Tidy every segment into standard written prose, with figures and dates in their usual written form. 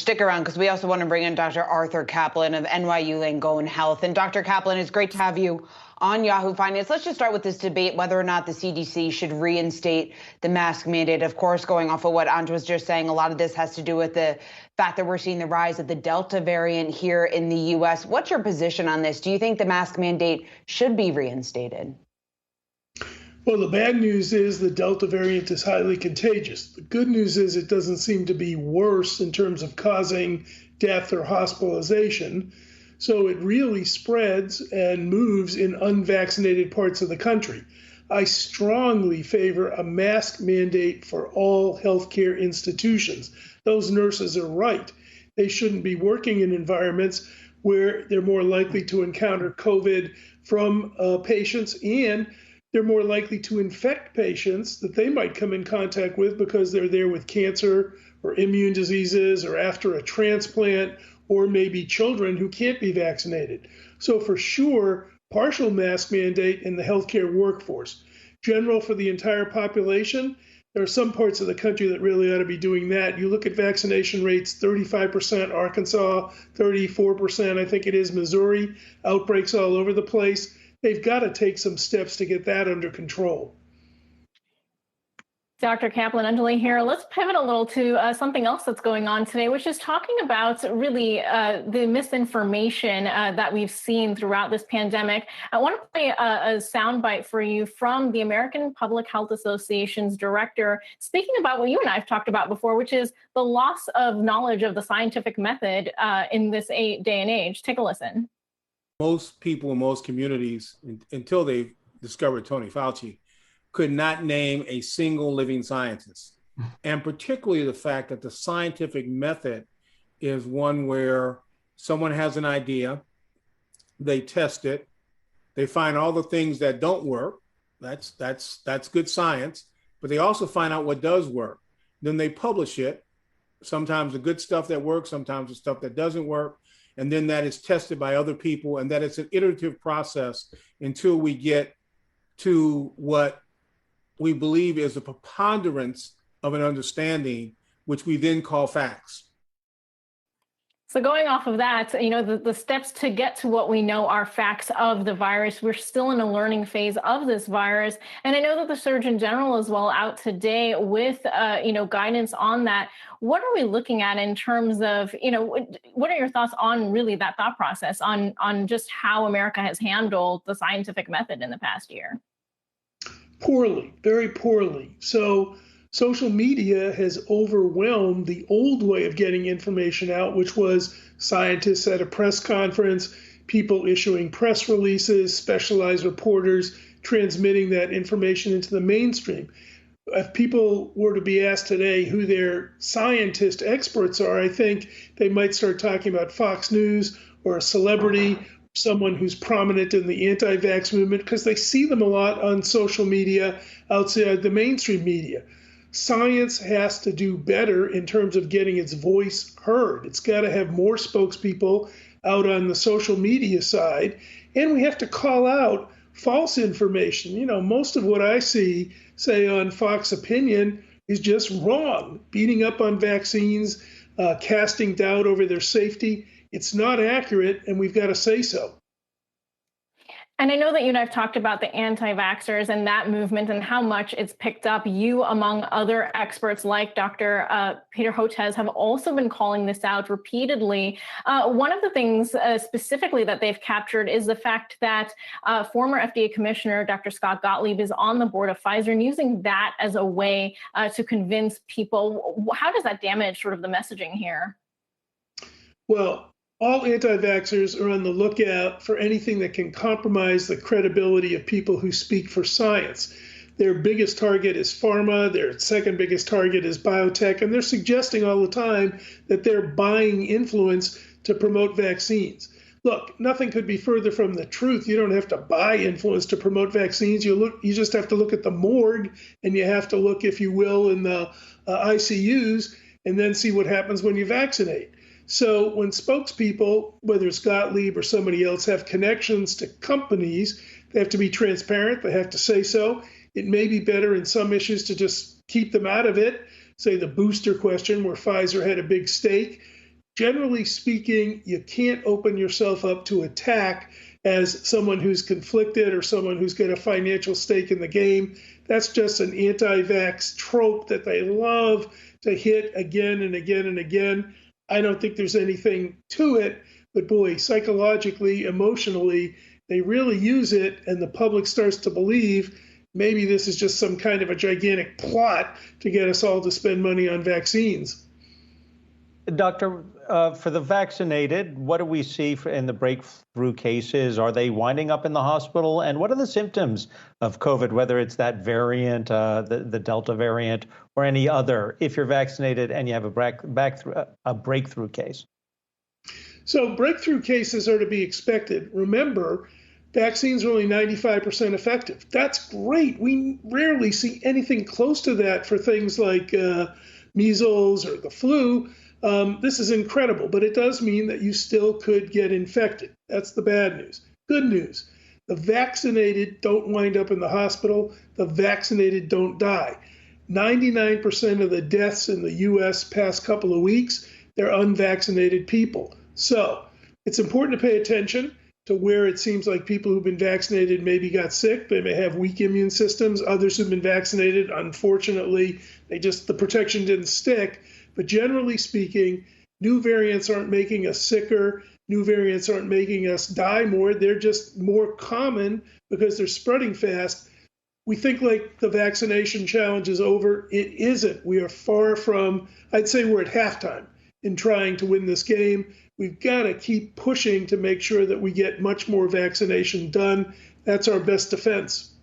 stick around because we also want to bring in Dr. Arthur Caplan of NYU Langone Health. And Dr. Caplan, it's great to have you on Yahoo Finance. Let's just start with this debate whether or not the CDC should reinstate the mask mandate. Of course, going off of what Ant was just saying, a lot of this has to do with the fact that we're seeing the rise of the Delta variant here in the U.S. What's your position on this? Do you think the mask mandate should be reinstated? Well, the bad news is the Delta variant is highly contagious. The good news is it doesn't seem to be worse in terms of causing death or hospitalization. So it really spreads and moves in unvaccinated parts of the country. I strongly favor a mask mandate for all healthcare institutions. Those nurses are right. They shouldn't be working in environments where they're more likely to encounter COVID from patients, and they're more likely to infect patients that they might come in contact with because they're there with cancer or immune diseases or after a transplant, or maybe children who can't be vaccinated. So for sure, partial mask mandate in the healthcare workforce. General for the entire population, there are some parts of the country that really ought to be doing that. You look at vaccination rates, 35% Arkansas, 34%, I think it is Missouri, outbreaks all over the place. They've got to take some steps to get that under control. Dr. Caplan, Anjali here. Let's pivot a little to something else that's going on today, which is talking about really the misinformation that we've seen throughout this pandemic. I want to play a soundbite for you from the American Public Health Association's director, speaking about what you and I have talked about before, which is the loss of knowledge of the scientific method in this day and age. Take a listen. Most people in most communities, until they discovered Tony Fauci, could not name a single living scientist. And particularly the fact that the scientific method is one where someone has an idea, they test it, they find all the things that don't work. That's good science, but they also find out what does work. Then they publish it, sometimes the good stuff that works, sometimes the stuff that doesn't work. And then that is tested by other people, and that it's an iterative process until we get to what we believe is a preponderance of an understanding, which we then call facts. So going off of that, you know, the steps to get to what we know are facts of the virus. We're still in a learning phase of this virus. And I know that the Surgeon General is well out today with, guidance on that. What are we looking at in terms of, what are your thoughts on really that thought process on just how America has handled the scientific method in the past year? Poorly, very poorly. So social media has overwhelmed the old way of getting information out, which was scientists at a press conference, people issuing press releases, specialized reporters transmitting that information into the mainstream. If people were to be asked today who their scientist experts are, I think they might start talking about Fox News or a celebrity, someone who's prominent in the anti-vax movement, because they see them a lot on social media outside the mainstream media. Science has to do better in terms of getting its voice heard. It's got to have more spokespeople out on the social media side, and we have to call out false information. Most of what I see, say on Fox Opinion, is just wrong. Beating up on vaccines, casting doubt over their safety. It's not accurate, and we've got to say so. And I know that you and I have talked about the anti-vaxxers and that movement and how much it's picked up. You, among other experts like Dr. Peter Hotez, have also been calling this out repeatedly. One of the things specifically that they've captured is the fact that former FDA Commissioner Dr. Scott Gottlieb is on the board of Pfizer and using that as a way to convince people. How does that damage sort of the messaging here? Well, all anti-vaxxers are on the lookout for anything that can compromise the credibility of people who speak for science. Their biggest target is pharma, their second biggest target is biotech, and they're suggesting all the time that they're buying influence to promote vaccines. Look, nothing could be further from the truth. You don't have to buy influence to promote vaccines. You just have to look at the morgue, and you have to look, if you will, in the ICUs, and then see what happens when you vaccinate. So when spokespeople, whether it's Gottlieb or somebody else, have connections to companies, they have to be transparent. They have to say so. It may be better in some issues to just keep them out of it. Say the booster question, where Pfizer had a big stake. generally speaking, you can't open yourself up to attack as someone who's conflicted or someone who's got a financial stake in the game. That's just an anti-vax trope that they love to hit again and again and again. I don't think there's anything to it, but boy, psychologically, emotionally, they really use it, and the public starts to believe maybe this is just some kind of a gigantic plot to get us all to spend money on vaccines. Doctor, for the vaccinated, what do we see in the breakthrough cases? Are they winding up in the hospital? And what are the symptoms of COVID, whether it's that variant, the Delta variant, or any other, if you're vaccinated and you have a breakthrough case? So breakthrough cases are to be expected. Remember, vaccines are only 95% effective. That's great. We rarely see anything close to that for things like measles or the flu. This is incredible, but it does mean that you still could get infected. That's the bad news. Good news, the vaccinated don't wind up in the hospital. The vaccinated don't die. 99% of the deaths in the U.S. past couple of weeks, they're unvaccinated people. So it's important to pay attention to where it seems like people who've been vaccinated maybe got sick. They may have weak immune systems. Others who've been vaccinated, unfortunately, the protection didn't stick. But generally speaking, new variants aren't making us sicker. New variants aren't making us die more. They're just more common because they're spreading fast. We think like the vaccination challenge is over. It isn't. We are far from, I'd say we're at halftime in trying to win this game. We've got to keep pushing to make sure that we get much more vaccination done. That's our best defense.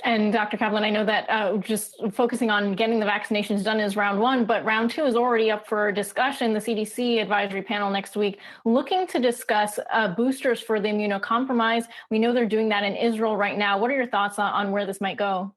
And Dr. Caplan, I know that just focusing on getting the vaccinations done is round one, but round two is already up for discussion. The CDC advisory panel next week looking to discuss boosters for the immunocompromised. We know they're doing that in Israel right now. What are your thoughts on where this might go?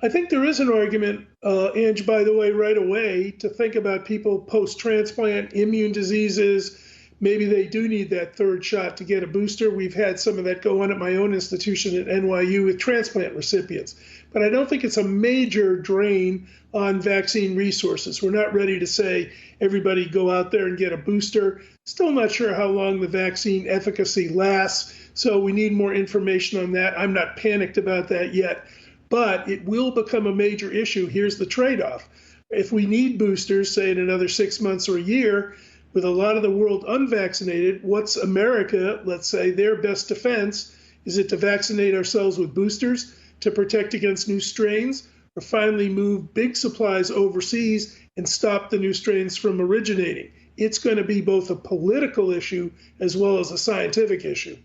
I think there is an argument, Ange, by the way, right away, to think about people post-transplant, immune diseases. Maybe they do need that third shot to get a booster. We've had some of that go on at my own institution at NYU with transplant recipients. But I don't think it's a major drain on vaccine resources. We're not ready to say everybody go out there and get a booster. Still not sure how long the vaccine efficacy lasts, so we need more information on that. I'm not panicked about that yet, but it will become a major issue. Here's the trade-off. If we need boosters, say in another 6 months or a year, with a lot of the world unvaccinated, what's America, let's say, their best defense? Is it to vaccinate ourselves with boosters to protect against new strains, or finally move big supplies overseas and stop the new strains from originating? It's going to be both a political issue as well as a scientific issue.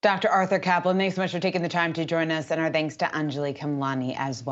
Dr. Arthur Caplan, thanks so much for taking the time to join us, and our thanks to Anjali Kamlani as well.